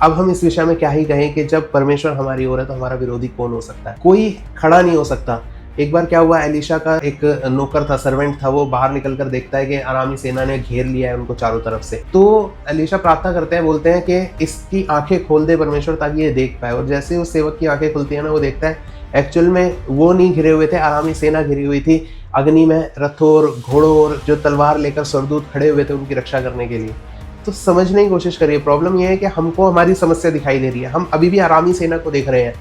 अब हम इस विषय में क्या ही कहें कि जब परमेश्वर हमारी ओर है तो हमारा विरोधी कौन हो सकता है? कोई खड़ा नहीं हो सकता। एक बार क्या हुआ, एलीशा का एक नौकर था, सर्वेंट था, वो बाहर निकल कर देखता है कि अरामी सेना ने घेर लिया है उनको चारों तरफ से। तो एलीशा प्रार्थना करते हैं, बोलते हैं कि इसकी आंखें खोल दे परमेश्वर ताकि ये देख पाए। और जैसे ही उस सेवक की आंखें खुलती है ना, वो देखता है एक्चुअल में वो नहीं घिरे हुए थे, अरामी सेना घिरी हुई थी। अग्नि में रथों और घोड़ों और जो तलवार लेकर स्वरदूत खड़े हुए थे उनकी रक्षा करने के लिए। तो समझने की कोशिश करिए, प्रॉब्लम यह है कि हमको हमारी समस्या दिखाई दे रही है, हम अभी भी अरामी सेना को देख रहे हैं,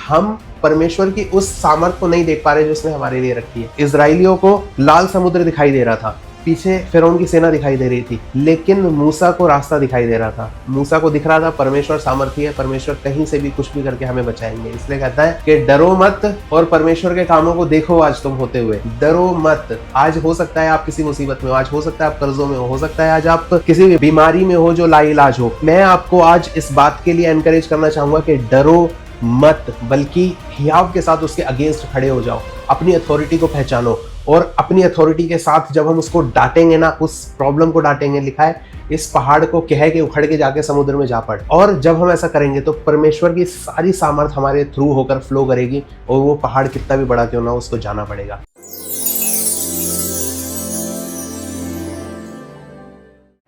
हम परमेश्वर की उस सामर्थ को नहीं देख पा रहे जो उसने हमारे लिए रखी है। इजराइलियों को लाल समुद्र दिखाई दे रहा था, पीछे फिरौन की सेना दिखाई दे रही थी, लेकिन मूसा को रास्ता दिखाई दे रहा था। मूसा को दिख रहा था परमेश्वर सामर्थी है, परमेश्वर कहीं से भी कुछ भी करके हमें बचाएंगे। इसलिए कहता है कि डरो मत और परमेश्वर के कामों को देखो आज तुम होते हुए। डरो मत। आज हो सकता है आप किसी मुसीबत में हो, आज हो सकता है आप कर्जों में हो सकता है आज आप किसी बीमारी में हो जो लाइलाज हो। मैं आपको आज इस बात के लिए एनकरेज करना चाहूंगा कि डरो मत, बल्कि हियाव के साथ उसके अगेंस्ट खड़े हो जाओ, अपनी अथॉरिटी को पहचानो। और अपनी अथॉरिटी के साथ जब हम उसको डांटेंगे ना, उस प्रॉब्लम को डांटेंगे, लिखा है इस पहाड़ को कह के उखड़ के जाके समुद्र में जा पड़। और जब हम ऐसा करेंगे तो परमेश्वर की सारी सामर्थ हमारे थ्रू होकर फ्लो करेगी और वो पहाड़ कितना भी बड़ा क्यों ना उसको जाना पड़ेगा।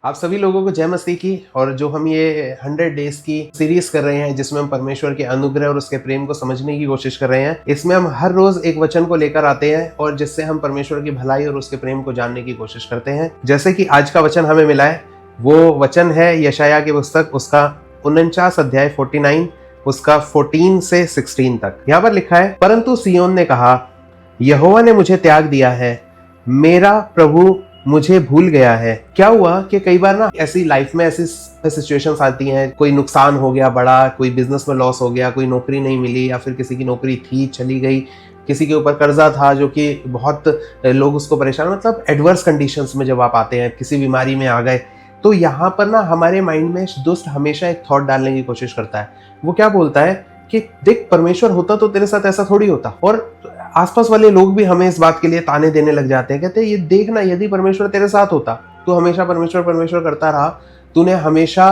आप सभी लोगों को जय मसीह की। और जो हम ये 100 डेज की सीरीज कर रहे हैं जिसमें हम परमेश्वर के अनुग्रह और उसके प्रेम को समझने की कोशिश कर रहे हैं, इसमें हम हर रोज एक वचन को लेकर आते हैं और जिससे हम परमेश्वर की भलाई और उसके प्रेम को जानने की कोशिश करते हैं। जैसे कि आज का वचन हमें मिला है, वो वचन है यशायाह की पुस्तक, उसका 49 अध्याय 49, उसका 14 से 16 तक। यहाँ पर लिखा है, परंतु सिय्योन ने कहा, यहोवा ने मुझे त्याग दिया है, मेरा प्रभु मुझे भूल गया है। क्या हुआ कि कई बार ना ऐसी लाइफ में ऐसी सिचुएशंस आती हैं, कोई नुकसान हो गया बड़ा, कोई बिजनेस में लॉस हो गया, कोई नौकरी नहीं मिली, या फिर किसी की नौकरी थी चली गई, किसी के ऊपर कर्जा था जो कि बहुत लोग उसको परेशान, मतलब एडवर्स कंडीशंस में जब आप आते हैं, किसी बीमारी में आ गए, तो यहाँ पर ना हमारे माइंड में दुष्ट हमेशा एक थॉट डालने की कोशिश करता है। वो क्या बोलता है कि देख परमेश्वर होता तो तेरे साथ ऐसा थोड़ी होता। और आसपास वाले लोग भी हमें इस बात के लिए ताने देने लग जाते हैं, कहते हैं ये देखना, यदि परमेश्वर तेरे साथ होता, तू हमेशा परमेश्वर परमेश्वर करता रहा, तूने हमेशा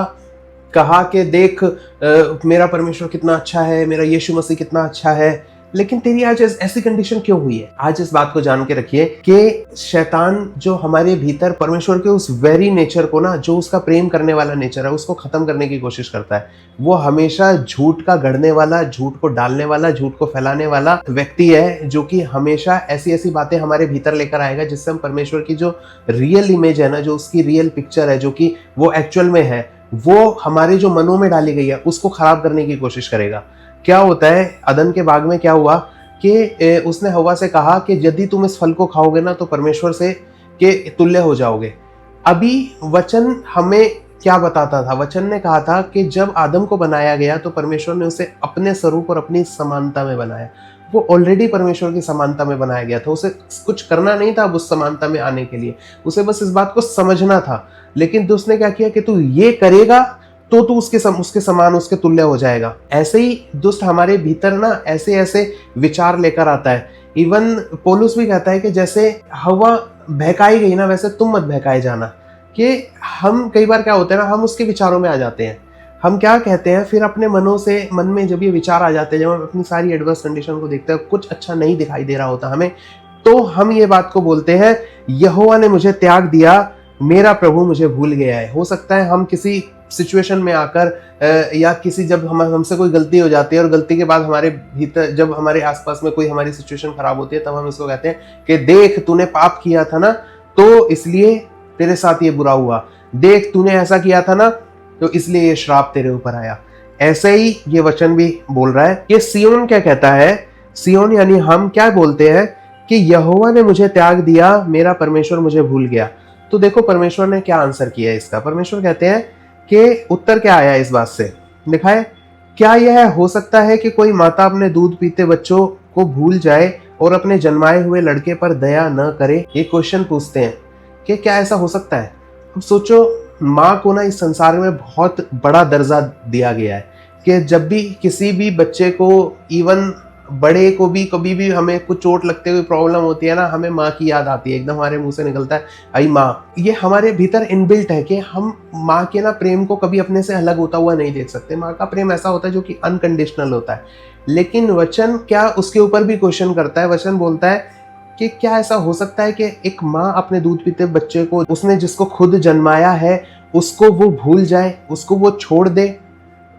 कहा कि देख मेरा परमेश्वर कितना अच्छा है, मेरा यीशु मसीह कितना अच्छा है, लेकिन तेरी आज ऐसी कंडीशन क्यों हुई है। आज इस बात को जान के रखिए कि शैतान जो हमारे भीतर परमेश्वर के उस वेरी नेचर को ना, जो उसका प्रेम करने वाला नेचर है, उसको खत्म करने की कोशिश करता है। वो हमेशा झूठ का गढ़ने वाला, झूठ को डालने वाला, झूठ को फैलाने वाला व्यक्ति है, जो कि हमेशा ऐसी ऐसी बातें हमारे भीतर लेकर आएगा जिससे हम परमेश्वर की जो रियल इमेज है ना, जो उसकी रियल पिक्चर है, जो कि वो एक्चुअल में है, वो हमारे जो मनों में डाली गई है उसको खराब करने की कोशिश करेगा। क्या होता है, अदन के बाग में क्या हुआ कि उसने हवा से कहा कि यदि तुम इस फल को खाओगे ना तो परमेश्वर से के तुल्य हो जाओगे। अभी वचन हमें क्या बताता था? वचन ने कहा था कि जब आदम को बनाया गया तो परमेश्वर ने उसे अपने स्वरूप और अपनी समानता में बनाया। वो ऑलरेडी परमेश्वर की समानता में बनाया गया था, उसे कुछ करना नहीं था अब उस समानता में आने के लिए, उसे बस इस बात को समझना था। लेकिन दुष्ट ने क्या किया कि तू ये करेगा तो तू उसके समान, उसके तुल्य हो जाएगा। ऐसे ही दुष्ट हमारे भीतर ना ऐसे ऐसे विचार लेकर आता है। इवन पौलुस भी कहता है कि जैसे हवा बहकाई गई ना, वैसे तुम मत बहकाए जाना। कि हम कई बार क्या होता है ना, हम उसके विचारों में आ जाते हैं, हम क्या कहते हैं फिर अपने मन में जब ये विचार आ जाते हैं, जब हम अपनी सारी एडवर्स कंडीशन को देखते हैं, कुछ अच्छा नहीं दिखाई दे रहा होता हमें, तो हम ये बात को बोलते हैं, यहोवा ने मुझे त्याग दिया, मेरा प्रभु मुझे भूल गया है। हो सकता है हम किसी सिचुएशन में आकर या किसी जब हमसे कोई गलती हो जाती है और गलती के बाद हमारे भीतर जब हमारे आसपास में कोई हमारी सिचुएशन खराब होती है, तब हम इसको कहते हैं कि देख तूने पाप किया था ना तो इसलिए तेरे साथ ये बुरा हुआ, देख तूने ऐसा किया था ना तो इसलिए ये श्राप तेरे ऊपर आया। ऐसे ही ये वचन भी बोल रहा है। ये सिय्योन क्या कहता है? सिय्योन यानी हम क्या बोलते हैं कि यहोवा ने मुझे त्याग दिया, मेरा परमेश्वर मुझे भूल गया। तो देखो परमेश्वर ने क्या आंसर किया है इसका। परमेश्वर कहते हैं कि उत्तर क्या आया इस बात से, लिखा है, क्या यह हो सकता है कि कोई माता अपने दूध पीते बच्चों को भूल जाए और अपने जन्माए हुए लड़के पर दया न करे? ये क्वेश्चन पूछते हैं कि क्या ऐसा हो सकता है। अब सोचो, माँ को ना इस संसार में बहुत बड़ा दर्जा दिया गया है कि जब भी किसी भी बच्चे को इवन बड़े को भी कभी भी हमें कुछ चोट लगते हुए प्रॉब्लम होती है ना, हमें माँ की याद आती है, एकदम हमारे मुंह से निकलता है आई माँ। ये हमारे भीतर इनबिल्ट है कि हम माँ के ना प्रेम को कभी अपने से अलग होता हुआ नहीं देख सकते। माँ का प्रेम ऐसा होता है जो कि अनकंडीशनल होता है। लेकिन वचन क्या उसके ऊपर भी क्वेश्चन करता है। वचन बोलता है कि क्या ऐसा हो सकता है कि एक माँ अपने दूध पीते बच्चे को, उसने जिसको खुद जन्माया है, उसको वो भूल जाए, उसको वो छोड़ दे।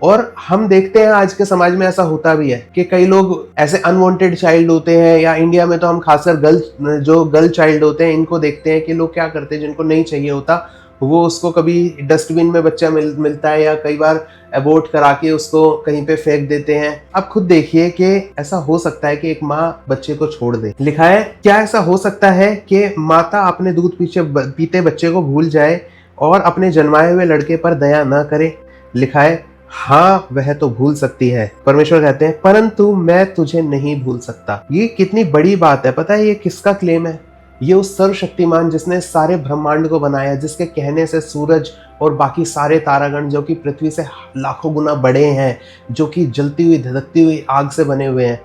और हम देखते हैं आज के समाज में ऐसा होता भी है कि कई लोग ऐसे अनवांटेड चाइल्ड होते हैं, या इंडिया में तो हम खासकर गर्ल चाइल्ड होते हैं, इनको देखते हैं कि लोग क्या करते हैं, जिनको नहीं चाहिए होता वो उसको कभी डस्टबिन में बच्चा मिलता है, या कई बार अबॉर्ट करा के उसको कहीं पे फेंक देते हैं। अब खुद देखिए कि ऐसा हो सकता है कि एक माँ बच्चे को छोड़ दे। लिखा है क्या ऐसा हो सकता है कि माता अपने दूध पीते बच्चे को भूल जाए और अपने जन्माए हुए लड़के पर दया न करे। लिखा है हाँ वह तो भूल सकती है। परमेश्वर कहते हैं परंतु मैं तुझे नहीं भूल सकता। ये कितनी बड़ी बात है। पता है ये किसका क्लेम है? ये उस सर्वशक्तिमान जिसने सारे ब्रह्मांड को बनाया, जिसके कहने से सूरज और बाकी सारे तारागण जो कि पृथ्वी से लाखों गुना बड़े हैं, जो कि जलती हुई धधकती हुई आग से बने हुए हैं,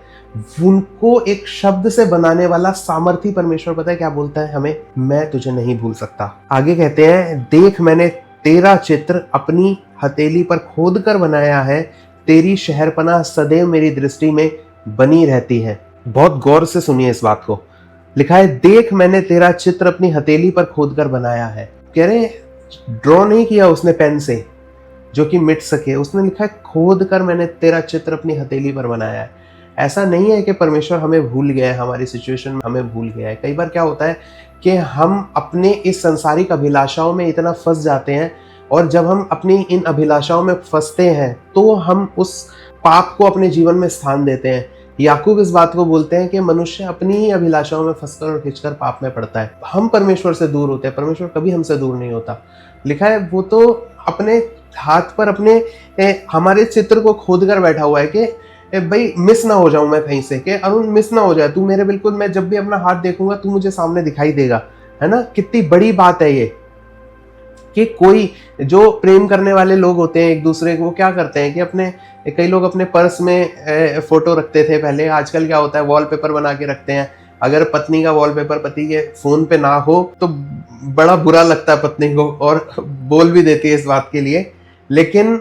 उनको एक शब्द से बनाने वाला सामर्थी परमेश्वर पता है क्या बोलता है हमें? मैं तुझे नहीं भूल सकता। आगे कहते हैं देख मैंने तेरा चित्र अपनी हथेली पर खोद कर बनाया है, तेरी शहरपनाह सदैव मेरी दृष्टि में बनी रहती है। बहुत गौर से सुनिए इस बात को। लिखा है देख मैंने तेरा चित्र अपनी हथेली पर खोद कर बनाया है। कह रहे ड्रॉ नहीं किया उसने पेन से जो कि मिट सके, उसने लिखा है खोद कर मैंने तेरा चित्र अपनी हथेली पर बनाया है। ऐसा नहीं है कि परमेश्वर हमें भूल गया है, हमारी सिचुएशन में हमें भूल गया है। कई बार क्या होता है कि हम अपने इस संसारिक अभिलाषाओं में इतना फंस जाते हैं, और जब हम अपनी इन अभिलाषाओं में फंसते हैं तो हम उस पाप को अपने जीवन में स्थान देते हैं। याकूब इस बात को बोलते हैं कि मनुष्य अपनी ही अभिलाषाओं में फंसकर और खिंचकर पाप में पड़ता है। हम परमेश्वर से दूर होते हैं, परमेश्वर कभी हमसे दूर नहीं होता। लिखा है वो तो अपने हाथ पर अपने हमारे चित्र को खोद कर बैठा हुआ है कि भाई मिस ना हो जाऊं मैं कहीं से, कि अरुण मिस ना हो जाए तू मेरे, बिल्कुल मैं जब भी अपना हाथ देखूंगा तू मुझे सामने दिखाई देगा। है ना, कितनी बड़ी बात है ये कि कोई जो प्रेम करने वाले लोग होते हैं एक दूसरे को क्या करते हैं कि अपने, कई लोग अपने पर्स में फोटो रखते थे पहले, आजकल क्या होता है वॉलपेपर बना के रखते हैं। अगर पत्नी का वॉलपेपर पति के फोन पे ना हो तो बड़ा बुरा लगता है पत्नी को, और बोल भी देती है इस बात के लिए। लेकिन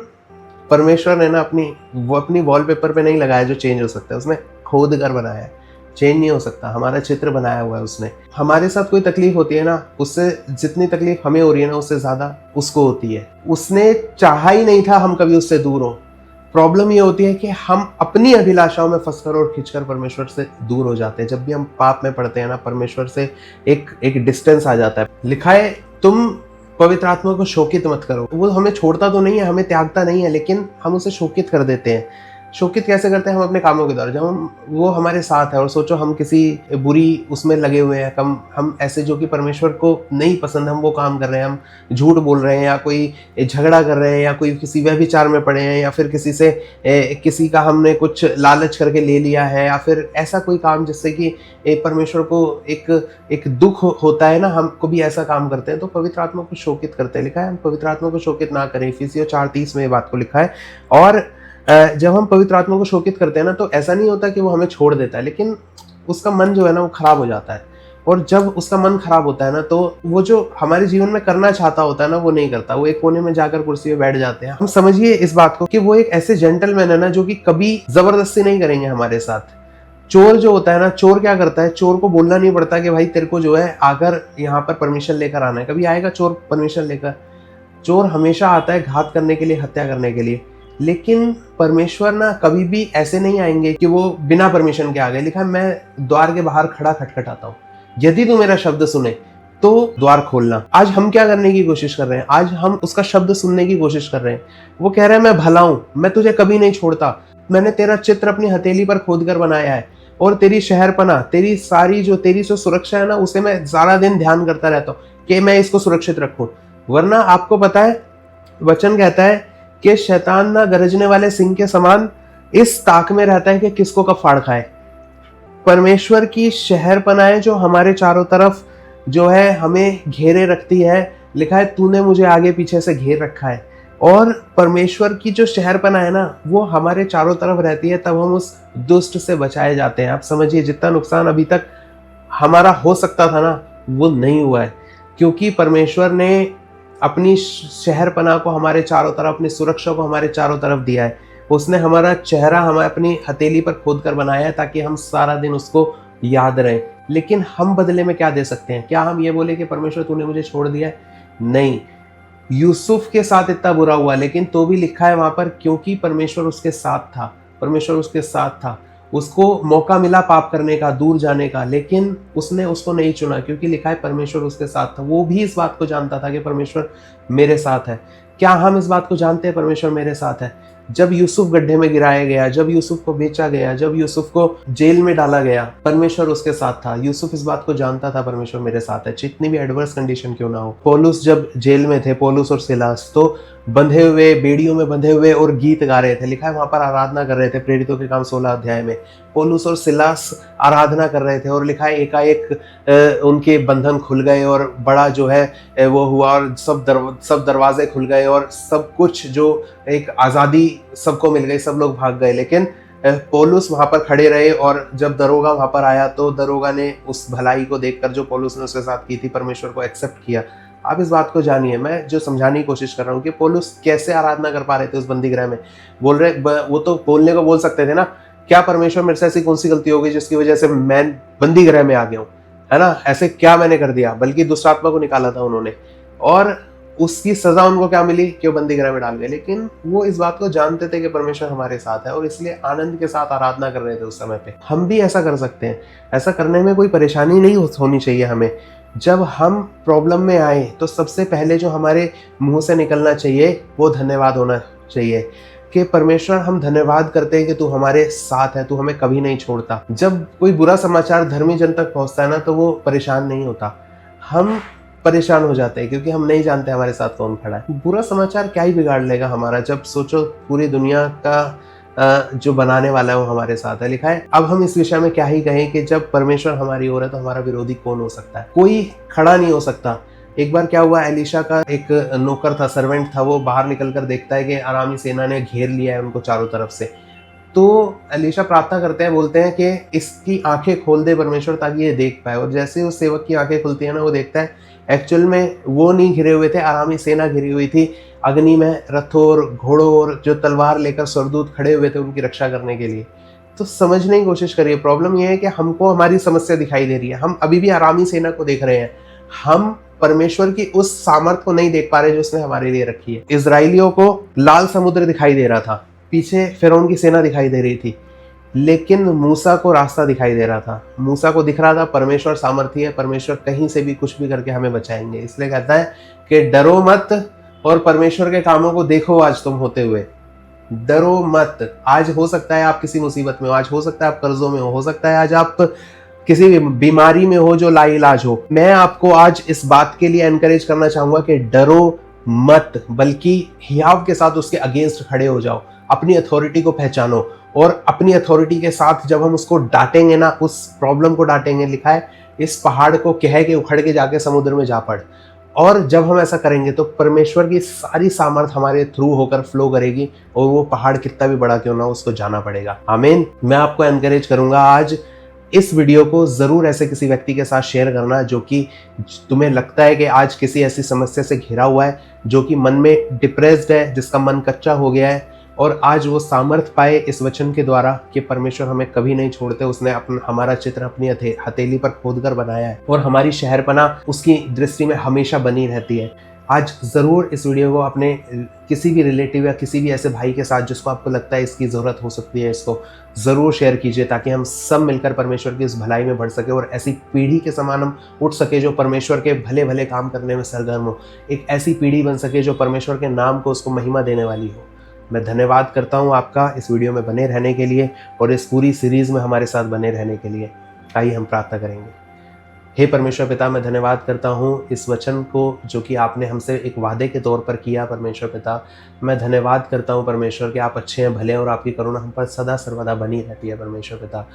परमेश्वर ने ना अपनी वॉलपेपर पे नहीं लगाया जो चेंज हो सकता है, उसने खोद कर बनाया है, चेंज नहीं हो सकता। हमारा चित्र बनाया हुआ है उसने। हमारे साथ कोई तकलीफ होती है ना, उससे जितनी तकलीफ हमें हो रही है ना उससे ज्यादा उसको होती है। उसने चाहा ही नहीं था हम कभी उससे दूर हो। प्रॉब्लम ये होती है कि हम अपनी अभिलाषाओं में फंसकर और खींचकर परमेश्वर से दूर हो जाते हैं। जब भी हम पाप में पड़ते हैं ना, परमेश्वर से एक डिस्टेंस आ जाता है। लिखा है तुम पवित्र आत्मा को शोकित मत करो। वो हमें छोड़ता तो नहीं है, हमें त्यागता नहीं है, लेकिन हम उसे शोकित कर देते हैं। शोकित कैसे करते हैं? हम अपने कामों के द्वारा। जब वो हमारे साथ है और सोचो हम किसी बुरी उसमें लगे हुए हैं, हम ऐसे जो कि परमेश्वर को नहीं पसंद, हम वो काम कर रहे हैं, हम झूठ बोल रहे हैं, या कोई झगड़ा कर रहे हैं, या कोई किसी व्यभिचार में पड़े हैं, या फिर किसी का हमने कुछ लालच करके ले लिया है, या फिर ऐसा कोई काम जिससे कि परमेश्वर को एक दुख होता है ना, हम कभी ऐसा काम करते हैं तो पवित्र आत्मा को शोकित करते हैं। लिखा है हम पवित्र आत्मा को शोकित ना करें। इफिसियों 4:30 में ये बात को लिखा है। और जब हम पवित्र आत्मा को शोकित करते हैं ना, तो ऐसा नहीं होता कि वो हमें छोड़ देता है, लेकिन उसका मन जो है ना वो खराब हो जाता है। और जब उसका मन खराब होता है ना, तो वो जो हमारे जीवन में करना चाहता होता है ना वो नहीं करता, वो एक कोने में जाकर कुर्सी पे बैठ जाते हैं। हम समझिए इस बात को कि वो एक ऐसे जेंटलमैन है ना जो कि कभी जबरदस्ती नहीं करेंगे हमारे साथ। चोर जो होता है ना, चोर क्या करता है, चोर को बोलना नहीं पड़ता कि भाई तेरे को जो है आकर यहाँ पर परमिशन लेकर आना है। कभी आएगा चोर परमिशन लेकर? चोर हमेशा आता है घात करने के लिए, हत्या करने के लिए। लेकिन परमेश्वर ना कभी भी ऐसे नहीं आएंगे कि वो बिना परमिशन के आ गए। लिखा है मैं द्वार के बाहर खड़ा खटखटाता हूँ, यदि तू मेरा शब्द सुने तो द्वार खोलना। आज हम क्या करने की कोशिश कर रहे हैं? आज हम उसका शब्द सुनने की कोशिश कर रहे हैं। वो कह रहा है मैं भला हूं, मैं तुझे कभी नहीं छोड़ता, मैंने तेरा चित्र अपनी हथेली पर खोद कर बनाया है, और तेरी शहरपना, तेरी जो सुरक्षा है ना, उसे मैं सारा दिन ध्यान करता रहता हूँ कि मैं इसको सुरक्षित रखूं। वरना आपको पता है वचन कहता है कि शैतान ना गरजने वाले सिंह के समान इस ताक में रहता है कि किसको कब फाड़ खाए। परमेश्वर की शहरपनाएं जो हमारे चारों तरफ जो है हमें घेरे रखती है। लिखा है तूने मुझे आगे पीछे से घेर रखा है, और परमेश्वर की जो शहरपना है ना, वो हमारे चारों तरफ रहती है, तब हम उस दुष्ट से बचाए जाते हैं। आप समझिए, जितना नुकसान अभी तक हमारा हो सकता था ना, वो नहीं हुआ है, क्योंकि परमेश्वर ने अपनी शहरपना को हमारे चारों तरफ, अपनी सुरक्षा को हमारे चारों तरफ दिया है। उसने हमारा चेहरा हमें अपनी हथेली पर खोद कर बनाया है, ताकि हम सारा दिन उसको याद रहे। लेकिन हम बदले में क्या दे सकते हैं? क्या हम ये बोले कि परमेश्वर तूने मुझे छोड़ दिया है? नहीं। यूसुफ के साथ इतना बुरा हुआ, लेकिन तो भी लिखा है वहां पर, क्योंकि परमेश्वर उसके साथ था। परमेश्वर उसके साथ था। उसको मौका मिला पाप करने का, दूर जाने का, लेकिन उसने उसको नहीं चुना, क्योंकि लिखा है परमेश्वर उसके साथ था। वो भी इस बात को जानता था कि परमेश्वर मेरे साथ है। क्या हम इस बात को जानते हैं परमेश्वर मेरे साथ है? जब यूसुफ गड्ढे में गिराया गया, जब यूसुफ को बेचा गया, जब यूसुफ को जेल में डाला गया, परमेश्वर उसके साथ था। यूसुफ इस बात को जानता था, परमेश्वर मेरे साथ है, जितनी भी एडवर्स कंडीशन क्यों ना हो। पौलुस जब जेल में थे, पौलुस और सिलास, तो बंधे हुए, बेड़ियों में बंधे हुए और गीत गा रहे थे। लिखा है वहां पर आराधना कर रहे थे। प्रेरितों के काम 16 अध्याय में पौलुस और सिलास आराधना कर रहे थे, और लिखा है एकाएक उनके बंधन खुल गए, और बड़ा जो है वो हुआ, और सब दरवाजे खुल गए, और सब कुछ जो एक आज़ादी सबको मिल गई, सब लोग भाग गए। लेकिन पौलुस वहां पर खड़े रहे, और जब दरोगा वहां पर आया, तो दरोगा ने उस भलाई को देखकर जो पौलुस ने उसके साथ की थी, परमेश्वर को एक्सेप्ट किया। आप इस बात को जानिए, मैं जो समझाने की कोशिश कर रहा हूँ कि पौलुस कैसे आराधना कर पा रहे थे उस बंदी गृह में। बोल रहे, वो तो बोलने को बोल सकते थे ना, क्या परमेश्वर मेरे से ऐसी कौन सी गलती हो गई जिसकी वजह से मैं बंदी गृह में आ गया हूँ, है ना? ऐसे क्या मैंने कर दिया? बल्कि दुष्ट आत्मा को निकाला था उन्होंने, और उसकी सजा उनको क्या मिली कि वो बंदी गृह में डाल गए। लेकिन वो इस बात को जानते थे कि परमेश्वर हमारे साथ है, और इसलिए आनंद के साथ आराधना कर रहे थे उस समय पे। हम भी ऐसा कर सकते हैं। ऐसा करने में कोई परेशानी नहीं होनी चाहिए हमें। जब हम प्रॉब्लम में आए, तो सबसे पहले जो हमारे मुंह से निकलना चाहिए वो धन्यवाद होना चाहिए, कि परमेश्वर हम धन्यवाद करते हैं कि तू हमारे साथ है, तू हमें कभी नहीं छोड़ता। जब कोई बुरा समाचार धर्मी जन तक पहुंचता है ना, तो वो परेशान नहीं होता, हम परेशान हो जाते हैं, क्योंकि हम नहीं जानते हमारे साथ कौन खड़ा है। बुरा समाचार क्या ही बिगाड़ लेगा हमारा, जब सोचो पूरी दुनिया का जो बनाने वाला है वो हमारे साथ है। लिखा है, अब हम इस विषय में क्या ही कहें कि जब परमेश्वर हमारी ओर है, तो हमारा विरोधी कौन हो सकता है? कोई खड़ा नहीं हो सकता। एक बार क्या हुआ, एलीशा का एक नौकर था, सर्वेंट था, वो बाहर निकल कर देखता है कि अरामी सेना ने घेर लिया है उनको चारों तरफ से। तो एलीशा प्रार्थना करते हैं, बोलते हैं कि इसकी आंखें खोल दे परमेश्वर, ताकि ये देख पाए। और जैसे उस सेवक की आंखें खुलती है ना, वो देखता है एक्चुअल में वो नहीं घिरे हुए थे, अरामी सेना घिरी हुई थी। अग्नि में रथों और घोड़ों और जो तलवार लेकर स्वरदूत खड़े हुए थे उनकी रक्षा करने के लिए। तो समझने की कोशिश करिए, प्रॉब्लम ये है कि हमको हमारी समस्या दिखाई दे रही है, हम अभी भी अरामी सेना को देख रहे हैं, हम परमेश्वर की उस सामर्थ को नहीं देख पा रहे जो उसने हमारे लिए रखी है। इजराइलियों को लाल समुद्र दिखाई दे रहा था, पीछे फिरौन की सेना दिखाई दे रही थी, लेकिन मूसा को रास्ता दिखाई दे रहा था। मूसा को दिख रहा था परमेश्वर सामर्थी है, परमेश्वर कहीं से भी कुछ भी करके हमें बचाएंगे। इसलिए कहता है कि डरो मत और परमेश्वर के कामों को देखो आज तुम होते हुए। डरो मत। आज हो सकता है आप किसी मुसीबत में हो, आज हो सकता है आप कर्जों में हो सकता है आज आप किसी बीमारी में हो जो लाइलाज हो। मैं आपको आज इस बात के लिए एनकरेज करना चाहूंगा कि डरो मत, बल्कि हियाव के साथ उसके अगेंस्ट खड़े हो जाओ, अपनी अथॉरिटी को पहचानो, और अपनी अथॉरिटी के साथ जब हम उसको डांटेंगे ना, उस प्रॉब्लम को डांटेंगे। लिखा है, इस पहाड़ को कह के उखड़ के जाके समुद्र में जा पड़। और जब हम ऐसा करेंगे तो परमेश्वर की सारी सामर्थ हमारे थ्रू होकर फ्लो करेगी, और वो पहाड़ कितना भी बड़ा क्यों ना उसको जाना पड़ेगा। आमीन। मैं आपको एनकरेज करूंगा, आज इस वीडियो को जरूर ऐसे किसी व्यक्ति के साथ शेयर करना जो कि तुम्हें लगता है कि आज किसी ऐसी समस्या से घिरा हुआ है, जो कि मन में डिप्रेस्ड है, जिसका मन कच्चा हो गया है, और आज वो सामर्थ पाए इस वचन के द्वारा कि परमेश्वर हमें कभी नहीं छोड़ते। उसने हमारा चित्र अपनी हथेली पर खोद कर बनाया है, और हमारी शहरपना उसकी दृष्टि में हमेशा बनी रहती है। आज ज़रूर इस वीडियो को अपने किसी भी रिलेटिव या किसी भी ऐसे भाई के साथ जिसको आपको लगता है इसकी ज़रूरत हो सकती है, इसको ज़रूर शेयर कीजिए, ताकि हम सब मिलकर परमेश्वर की इस भलाई में बढ़ सके, और ऐसी पीढ़ी के समान हम उठ सके जो परमेश्वर के भले भले काम करने में सरगर्म हो। एक ऐसी पीढ़ी बन सके जो परमेश्वर के नाम को, उसको महिमा देने वाली हो। मैं धन्यवाद करता हूँ आपका इस वीडियो में बने रहने के लिए, और इस पूरी सीरीज़ में हमारे साथ बने रहने के लिए। आइए हम प्रार्थना करेंगे। हे परमेश्वर पिता, मैं धन्यवाद करता हूँ इस वचन को जो कि आपने हमसे एक वादे के तौर पर किया परमेश्वर पिता। मैं धन्यवाद करता हूँ परमेश्वर कि आप अच्छे हैं, भले हैं और आपकी करुणा हम पर सदा सर्वदा बनी रहती है परमेश्वर पिता।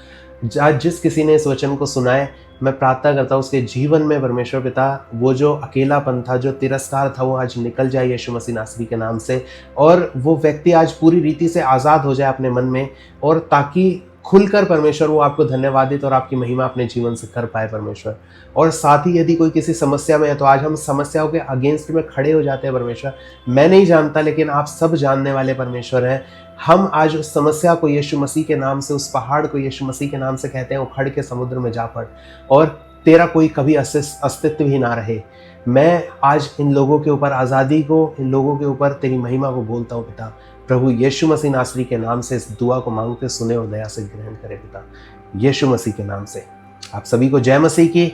आज जिस किसी ने इस वचन को सुना है, मैं प्रार्थना करता हूँ उसके जीवन में परमेश्वर पिता वो जो अकेलापन था, जो तिरस्कार था, वो आज निकल जाए यीशु मसीह नासरी के नाम से, और वो व्यक्ति आज पूरी रीति से आज़ाद हो जाए अपने मन में, और ताकि खुलकर परमेश्वर वो आपको धन्यवादित और आपकी महिमा अपने जीवन से कर पाए परमेश्वर। और साथ ही यदि कोई किसी समस्या में है तो आज हम समस्याओं के अगेंस्ट में खड़े हो जाते हैं परमेश्वर। मैं नहीं जानता, लेकिन आप सब जानने वाले परमेश्वर हैं। हम आज उस समस्या को यीशु मसीह के नाम से, उस पहाड़ को यीशु मसीह के नाम से कहते हैं, उखड़ के समुद्र में जा पड़ और तेरा कोई कभी अस्तित्व ही ना रहे। मैं आज इन लोगों के ऊपर आज़ादी को, इन लोगों के ऊपर तेरी महिमा को बोलता हूँ पिता। प्रभु यीशु मसीह नासरी के नाम से इस दुआ को मांगते सुने और दया से ग्रहण करे पिता, यीशु मसीह के नाम से। आप सभी को जय मसीह की।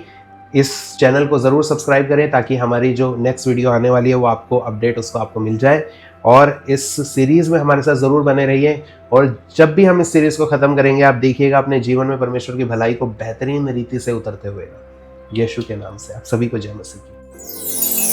इस चैनल को ज़रूर सब्सक्राइब करें ताकि हमारी जो नेक्स्ट वीडियो आने वाली है वो आपको अपडेट उसको आपको मिल जाए, और इस सीरीज़ में हमारे साथ ज़रूर बने रहिए। और जब भी हम इस सीरीज़ को ख़त्म करेंगे, आप देखिएगा अपने जीवन में परमेश्वर की भलाई को बेहतरीन रीति से उतरते हुए, यीशु के नाम से। आप सभी को जय मसीह की।